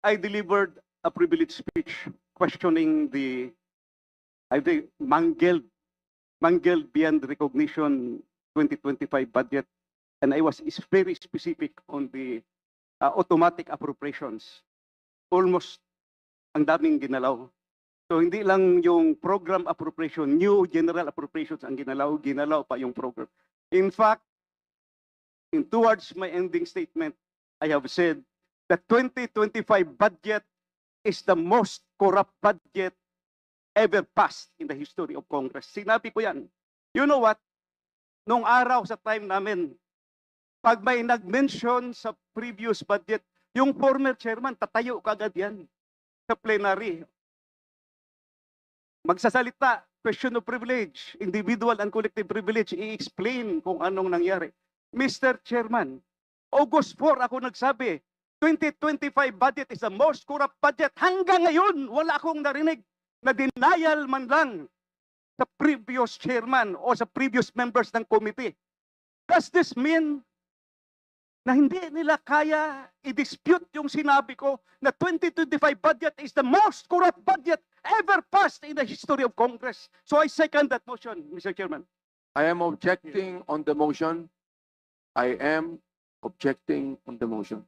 I delivered a privileged speech questioning the, I think, mangled beyond recognition 2025 budget, and I was very specific on the automatic appropriations. Almost ang daming ginalaw. So hindi lang yung program appropriation, new general appropriations ang ginalaw pa yung program. In fact, towards my ending statement, I have said that 2025 budget is the most corrupt budget ever passed in the history of Congress. Sinabi ko yan. You know what? Nung araw sa time namin, pag may nag-mention sa previous budget, yung former chairman, tatayo kagad yan sa plenary. Magsasalita, question of privilege, individual and collective privilege, i-explain kung anong nangyari. Mr. Chairman, August 4 ako nagsabi, 2025 budget is the most corrupt budget. Hanggang ngayon, wala akong narinig na denial man lang sa previous chairman o sa previous members ng committee. Does this mean na hindi nila kaya i-dispute yung sinabi ko na 2025 budget is the most corrupt budget ever passed in the history of Congress? So I second that motion, Mr. Chairman. I am objecting on the motion. I am objecting on the motion.